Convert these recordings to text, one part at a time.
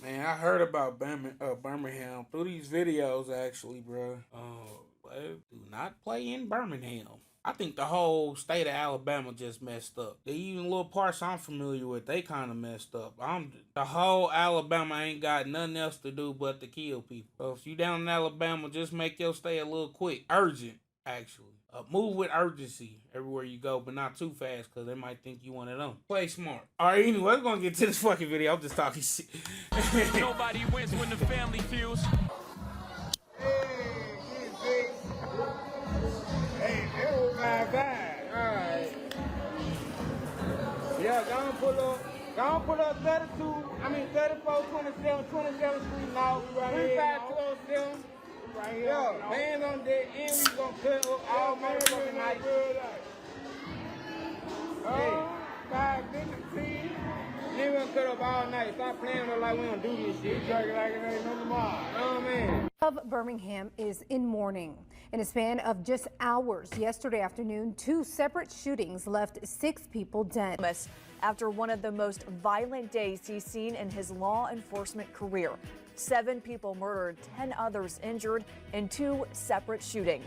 Man, I heard about Birmingham through these videos, actually, bro. Do not play in Birmingham. I think the whole state of Alabama just messed up. Even little parts I'm familiar with, they kind of messed up. The whole Alabama ain't got nothing else to do but to kill people. So if you down in Alabama, just make your stay a little quick. Urgent, actually. Move with urgency everywhere you go, but not too fast, because they might think you one of them. Play smart. All right, anyway, we're going to get to this fucking video. I'm just talking shit. Nobody wins when the family feels. Hey, that was my bad. All right. Yeah, go pull up 34, 27th Street now. Right 35207. Right here. Yeah, bands on deck, and we gonna cut up all motherfucking night. Hey, 5:50. Then we gonna cut up all night. Stop playing with like we don't do this shit. Drink it like it ain't no tomorrow. Oh man. Of Birmingham is in mourning. In a span of just hours yesterday afternoon, 2 separate shootings left 6 people dead. After one of the most violent days he's seen in his law enforcement career. 7 people murdered, 10 others injured in 2 separate shootings.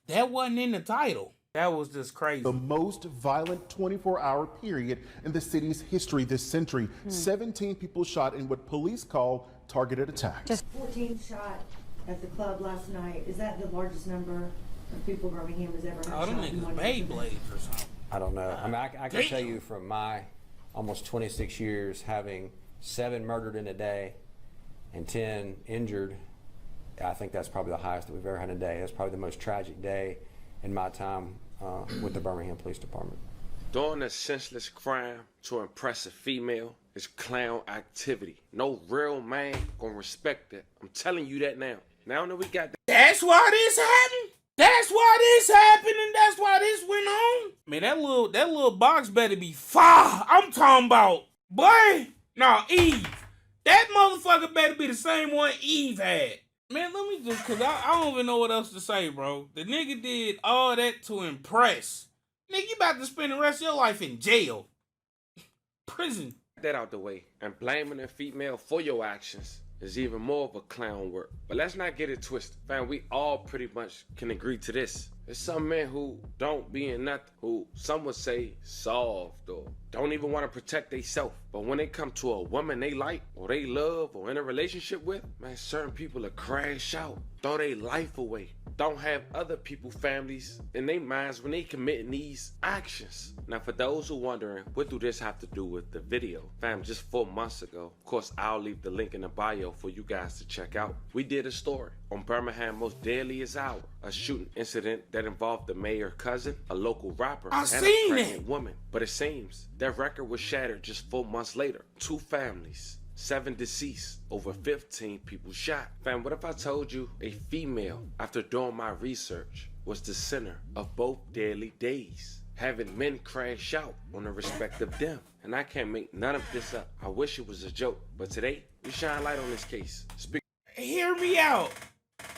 That wasn't in the title. That was just crazy. The most violent 24-hour period in the city's history this century. 17 people shot in what police call targeted attacks. Just 14 shot at the club last night. Is that the largest number of people Birmingham has ever had shot? Oh, them niggas Beyblades or something. I don't know. I mean, I can tell you from my almost 26 years having 7 murdered in a day and 10 injured, I think that's probably the highest that we've ever had in a day. That's probably the most tragic day in my time with the Birmingham Police Department. Doing a senseless crime to impress a female is clown activity. No real man gonna respect that. I'm telling you that now. Now that we got that. That's why this happened? That's why this happened, and that's why this went on? Man, that little box better be fire. I'm talking about, boy. No, Eve. That motherfucker better be the same one Eve had. Man, let me just, cause I don't even know what else to say, bro. The nigga did all that to impress. Nigga, you about to spend the rest of your life in jail. Prison. That out the way. And blaming a female for your actions is even more of a clown work. But let's not get it twisted. Fam, we all pretty much can agree to this. There's some men who don't be in nothing, who some would say soft or don't even want to protect themselves. But when they come to a woman they like or they love or in a relationship with, man, certain people will crash out, throw their life away, don't have other people's families in their minds when they committing these actions. Now, for those who wondering, what do this have to do with the video? Fam, just 4 months ago, of course, I'll leave the link in the bio for you guys to check out. We did a story on Birmingham Most Deadliest Hour, a shooting incident that involved the mayor's cousin, a local rapper, and a pregnant woman. But it seems that record was shattered just 4 months later. 2 families, 7 deceased, over 15 people shot. Fam, what if I told you a female, after doing my research, was the center of both deadly days, having men crash out on the respect of them? And I can't make none of this up. I wish it was a joke, but today we shine light on this case. Hear me out.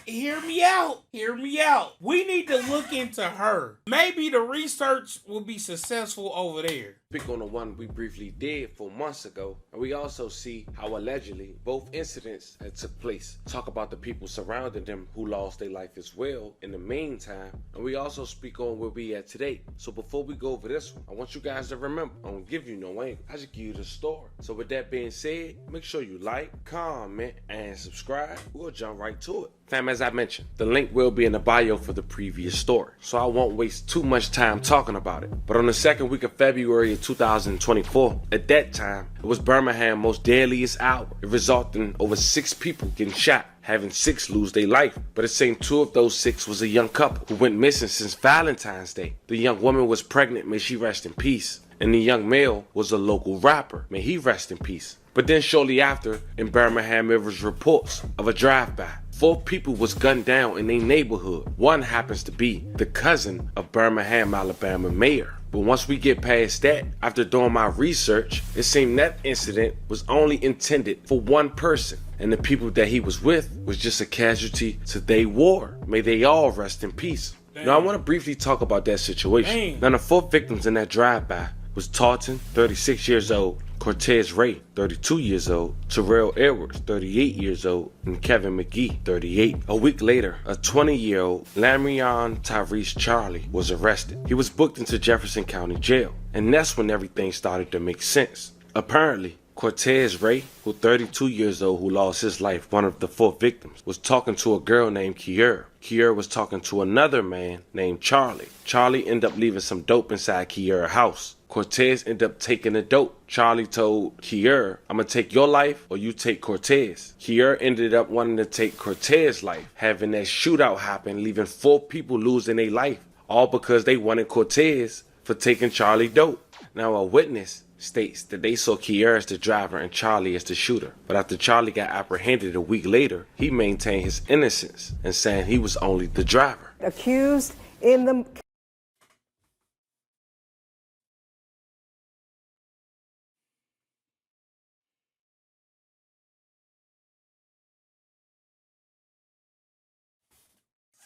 Hear me out. Hear me out. We need to look into her. Maybe the research will be successful over there. Pick on the one we briefly did 4 months ago, and we also see how allegedly both incidents had took place. Talk about the people surrounding them who lost their life as well in the meantime, and we also speak on where we at today. So before we go over this one, I want you guys to remember, I don't give you no angle, I just give you the story. So with that being said, make sure you like, comment, and subscribe. We'll jump right to it. Fam, as I mentioned, the link will be in the bio for the previous story, so I won't waste too much time talking about it. But on the second week of February 2024, at that time, it was Birmingham Most Deadliest Hour. It resulted in over 6 people getting shot, having 6 lose their life. But it seemed 2 of those 6 was a young couple who went missing since Valentine's Day. The young woman was pregnant, may she rest in peace. And the young male was a local rapper, may he rest in peace. But then shortly after, in Birmingham, there was reports of a drive-by. 4 people was gunned down in their neighborhood. One happens to be the cousin of Birmingham, Alabama mayor. But once we get past that, after doing my research, it seemed that incident was only intended for one person. And the people that he was with was just a casualty to their war. May they all rest in peace. Now, I want to briefly talk about that situation. Now, the 4 victims in that drive-by was Tarleton, 36 years old, Cortez Ray, 32 years old, Terrell Edwards, 38 years old, and Kevin McGee, 38. A week later, a 20-year-old Lamrion Tyrese Charlie was arrested. He was booked into Jefferson County Jail, and that's when everything started to make sense. Apparently, Cortez Ray, who 32 years old, who lost his life, one of the 4 victims, was talking to a girl named Kier. Kier was talking to another man named Charlie. Charlie ended up leaving some dope inside Kier's house. Cortez ended up taking the dope. Charlie told Kier, I'm gonna take your life or you take Cortez. Kier ended up wanting to take Cortez's life, having that shootout happen, leaving 4 people losing their life, all because they wanted Cortez for taking Charlie dope. Now a witness states that they saw Kier as the driver and Charlie as the shooter. But after Charlie got apprehended a week later, he maintained his innocence and saying he was only the driver. Accused in the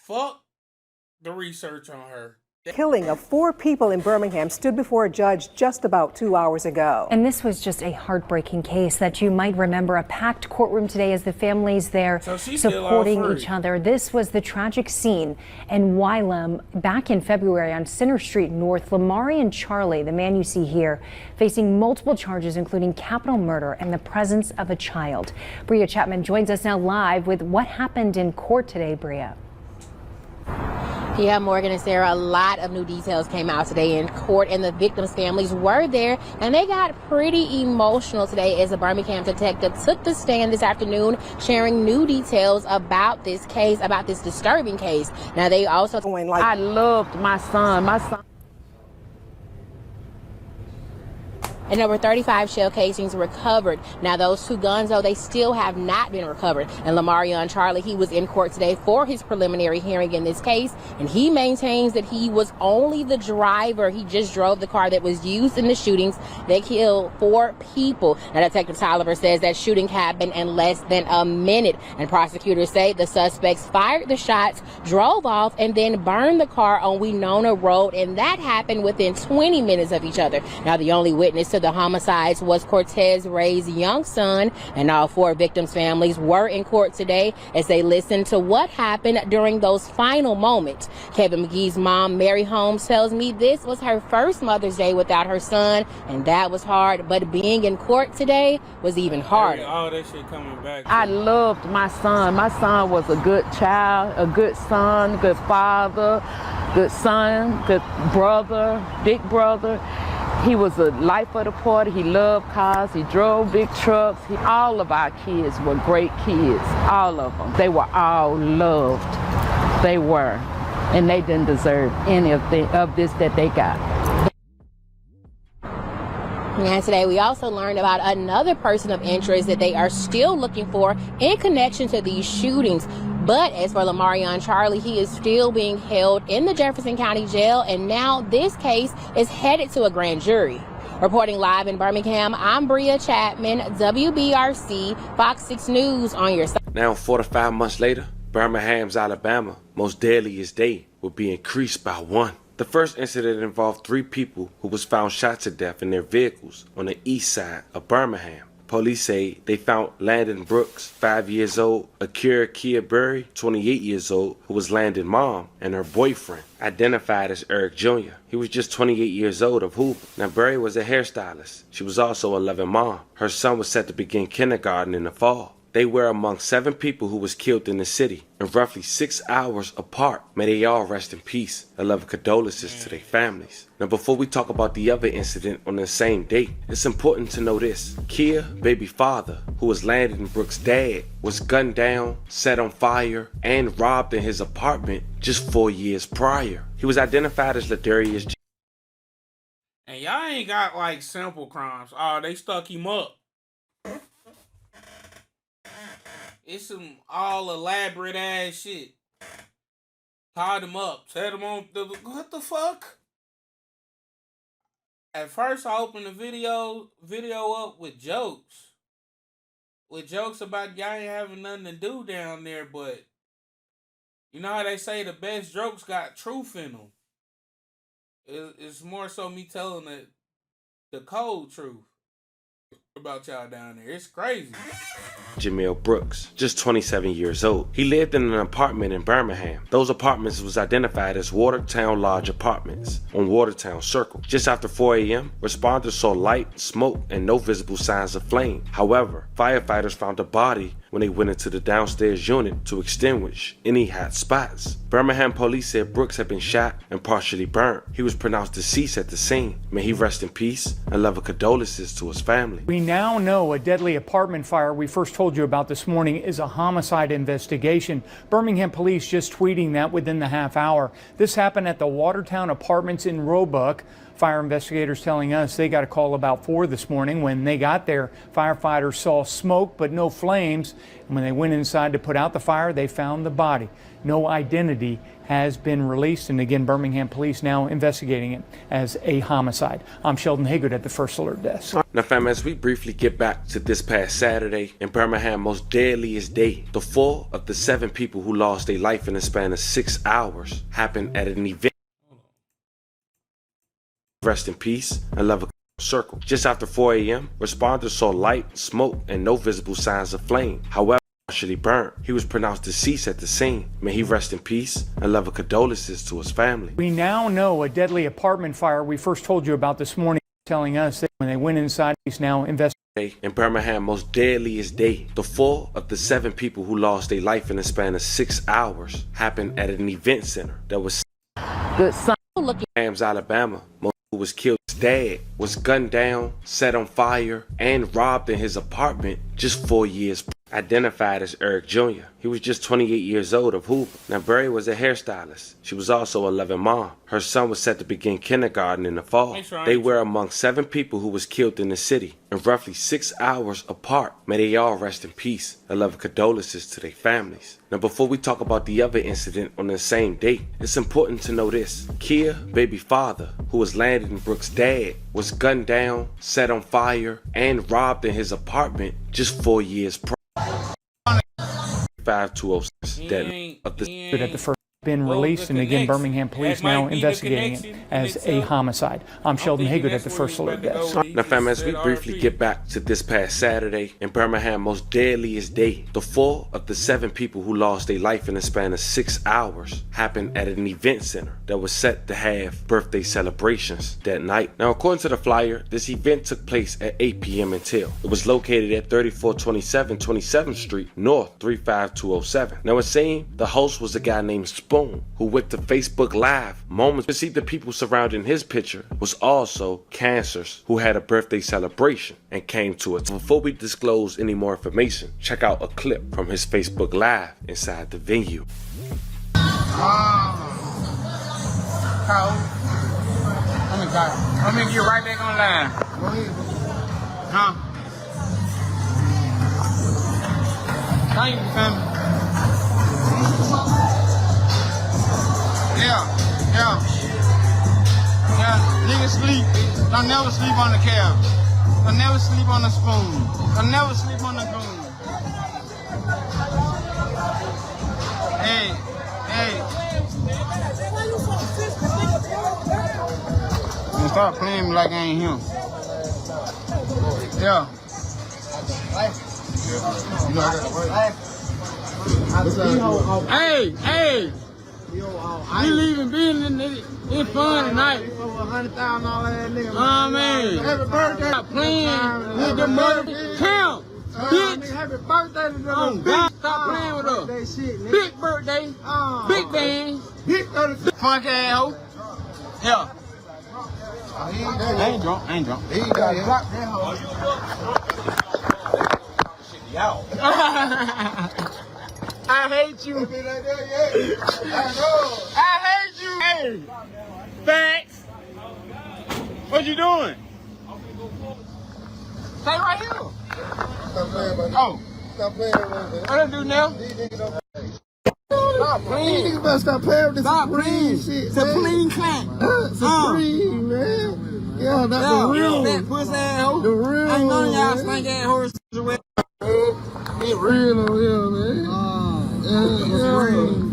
Fuck the research on her. killing of 4 people in Birmingham stood before a judge just about 2 hours ago. And this was just a heartbreaking case that you might remember. A packed courtroom today as the families there supporting each other. This was the tragic scene in Wylam back in February on Center Street North. Lamarion Charlie, the man you see here, facing multiple charges, including capital murder and the presence of a child. Bria Chapman joins us now live with what happened in court today, Bria. Yeah, Morgan and Sarah, a lot of new details came out today in court, and the victims' families were there, and they got pretty emotional today as a Birmingham detective took the stand this afternoon, sharing new details about this case, about this disturbing case. Now, they also I loved my son. And over 35 shell casings recovered. Now, those 2 guns, though, they still have not been recovered. And Lamarion Charlie, he was in court today for his preliminary hearing in this case, and he maintains that he was only the driver. He just drove the car that was used in the shootings that killed 4 people. Now, Detective Tolliver says that shooting happened in less than a minute, and prosecutors say the suspects fired the shots, drove off, and then burned the car on Winona Road, and that happened within 20 minutes of each other. Now, the only witness to the homicides was Cortez Ray's young son, and all 4 victims' families were in court today as they listened to what happened during those final moments. Kevin McGee's mom, Mary Holmes, tells me this was her first Mother's Day without her son, and that was hard, but being in court today was even harder. All that shit coming back. I loved my son. My son was a good child, a good son, good father, good son, good brother, big brother. He was the life of the party. He loved cars. He drove big trucks. All of our kids were great kids. All of them. They were all loved. They were. And they didn't deserve any of this that they got. And today we also learned about another person of interest that they are still looking for in connection to these shootings. But as for Lamarion Charlie, he is still being held in the Jefferson County Jail, and now this case is headed to a grand jury. Reporting live in Birmingham, I'm Bria Chapman, WBRC, Fox 6 News on your side. Now, 4 to 5 months later, Birmingham's Alabama most deadliest day will be increased by 1. The first incident involved 3 people who was found shot to death in their vehicles on the east side of Birmingham. Police say they found Landon Brooks, 5 years old, Akira Kiaberry, 28 years old, who was Landon's mom, and her boyfriend, identified as Eric Jr. He was just 28 years old of Hoover. Now, Berry was a hairstylist. She was also a loving mom. Her son was set to begin kindergarten in the fall. They were among 7 people who was killed in the city, and roughly 6 hours apart. May they all rest in peace. I love condolences to their families. Now, before we talk about the other incident on the same date, it's important to know this. Kia, Babyfather, who was Landon Brooks' dad, was gunned down, set on fire, and robbed in his apartment just 4 years prior. He was identified as Ladarius. And y'all ain't got like simple crimes. Oh, they stuck him up. It's some all elaborate ass shit. Tied him up, set him on the what the fuck? At first I opened the video up with jokes. With jokes about y'all ain't having nothing to do down there, but you know how they say the best jokes got truth in them. It's more so me telling the cold truth about y'all down there. It's crazy. Jamil Brooks, just 27 years old. He lived in an apartment in Birmingham. Those apartments was identified as Watertown Lodge Apartments on Watertown Circle. Just after 4 a.m., responders saw light, smoke, and no visible signs of flame. However, firefighters found a body when they went into the downstairs unit to extinguish any hot spots. Birmingham police said Brooks had been shot and partially burned. He was pronounced deceased at the scene. May he rest in peace and level condolences to his family. We now know a deadly apartment fire we first told you about this morning is a homicide investigation. Birmingham police just tweeting that within the half hour. This happened at the Watertown Apartments in Roebuck. Fire investigators telling us they got a call about 4 this morning. When they got there, firefighters saw smoke but no flames. And when they went inside to put out the fire, they found the body. No identity has been released. And again, Birmingham police now investigating it as a homicide. I'm Sheldon Haygood at the First Alert Desk. Now, fam, as we briefly get back to this past Saturday in Birmingham's most deadliest day, the 4 of the 7 people who lost their life in the span of 6 hours happened at an event. Rest in peace and level circle. Just after 4 a.m., responders saw light, smoke, and no visible signs of flame. However, partially burned. He was pronounced deceased at the scene. May he rest in peace and level condolences to his family. We now know a deadly apartment fire we first told you about this morning, telling us that when they went inside, he's now investigating. In Birmingham's most deadliest day, the 4 of the 7 people who lost their life in the span of 6 hours happened at an event center that was Good son. Alabama. Who was killed. His dad was gunned down, set on fire, and robbed in his apartment just 4 years. Identified as Eric Jr. He was just 28 years old of Hoover. Now, Berry was a hairstylist. She was also a loving mom. Her son was set to begin kindergarten in the fall. They were among 7 people who was killed in the city, and roughly 6 hours apart. May they all rest in peace and love condolences to their families. Now, before we talk about the other incident on the same day, it's important to know this. Kia, Babyfather, who was Landon Brooks' dad, was gunned down, set on fire, and robbed in his apartment just 4 years prior. 5206 dead of the at the first been released, and again, Birmingham police now investigating it as a homicide. I'm Sheldon Haygood at the First Alert Desk. Now, fam, as we briefly get back to this past Saturday in Birmingham's most deadliest day, the 4 of the 7 people who lost their life in the span of 6 hours happened at an event center that was set to have birthday celebrations that night. Now, according to the flyer, this event took place at 8 p.m. until. It was located at 3427 27th Street North 35207. Now, it's saying the host was a guy named who went to Facebook Live moments to see the people surrounding his picture was also cancers who had a birthday celebration and came to it. Before we disclose any more information, check out a clip from his Facebook Live inside the venue. Let me get right back on line. Huh? Thank you, family. Yeah. Niggas sleep. Don't never sleep on the couch. Don't never sleep on the spoon. Don't never sleep on the goon. Hey. You start playing me like I ain't him. Yeah. Hey. We leaving business in fun tonight. Oh man. Happy birthday. Stop playing with the mother count. Bitch. Happy birthday to them. Oh God, stop playing with us. Big birthday. Big band. Big funk ass hoe. Yeah. I ain't drunk. He got blocked that hoe. I hate you. I hate you. Hey, thanks. What you doing? Stay right here. Stop playing, buddy. Oh. Stop playing, buddy. What I do now? Stop playing. You better stop playing with this Supreme shit. Supreme clan. Supreme, man. Yeah, that's the real. That pussy ass hoe. The real. Ain't none of y'all stink ass horses. It real over here, man. Supreme.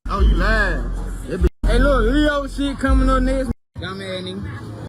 Oh, you lying. Hey, look, Leo shit coming up next. Got mad nigga.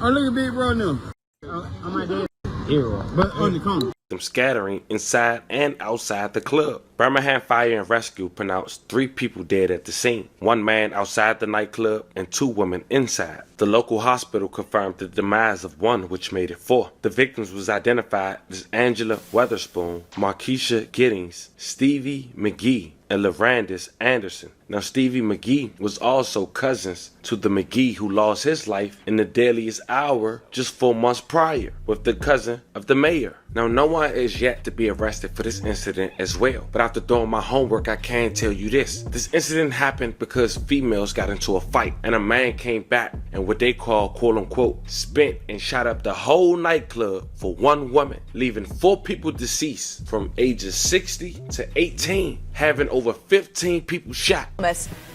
Oh, look at big bro now. I'm my dad. Hero. But on the corner. Them scattering inside and outside the club. Birmingham Fire and Rescue pronounced 3 people dead at the scene. 1 man outside the nightclub and 2 women inside. The local hospital confirmed the demise of 1, which made it 4. The victims was identified as Angela Weatherspoon, Markeisha Giddings, Stevie McGee, and LaRandis Anderson. Now, Stevie McGee was also cousins to the McGee who lost his life in the deadliest hour just 4 months prior with the cousin of the mayor. Now, no one is yet to be arrested for this incident as well. But after doing my homework, I can tell you this. This incident happened because females got into a fight and a man came back and what they call, quote unquote, spent and shot up the whole nightclub for 1 woman, leaving 4 people deceased from ages 60 to 18, having over 15 people shot.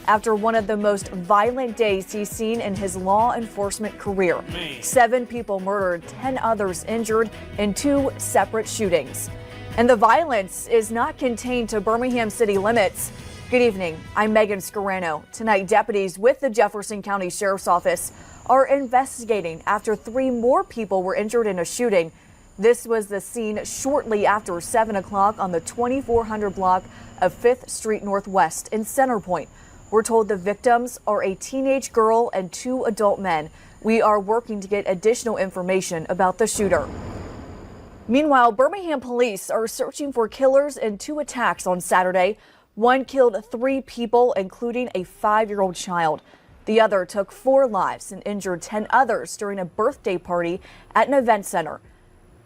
After one of the most violent days he's seen in his law enforcement career. 7 people murdered, 10 others injured in 2 separate shootings. And the violence is not contained to Birmingham city limits. Good evening, I'm Megan Scarano. Tonight, deputies with the Jefferson County Sheriff's Office are investigating after 3 more people were injured in a shooting. This was the scene shortly after 7 o'clock on the 2400 block of 5th Street Northwest in Center Point. We're told the victims are a teenage girl and 2 adult men. We are working to get additional information about the shooter. Meanwhile, Birmingham police are searching for killers in 2 attacks on Saturday. 1 killed 3 people, including a 5-year-old child. The other took 4 lives and injured 10 others during a birthday party at an event center.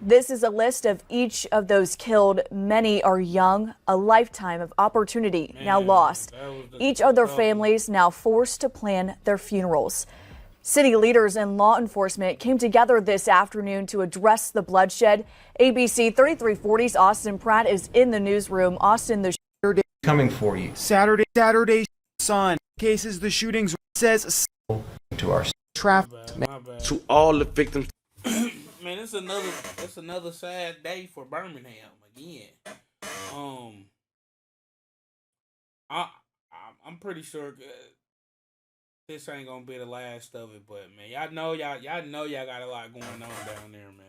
This is a list of each of those killed. Many are young, a lifetime of opportunity now lost. Each of their families now forced to plan their funerals. City leaders and law enforcement came together this afternoon to address the bloodshed. ABC 3340's Austin Pratt is in the newsroom. Austin, the shooter Coming for you. Saturday, son. Cases the shootings says To our traffic. To all the victims. Man, it's another sad day for Birmingham again. I'm pretty sure this ain't gonna be the last of it, but man, y'all know y'all got a lot going on down there, man.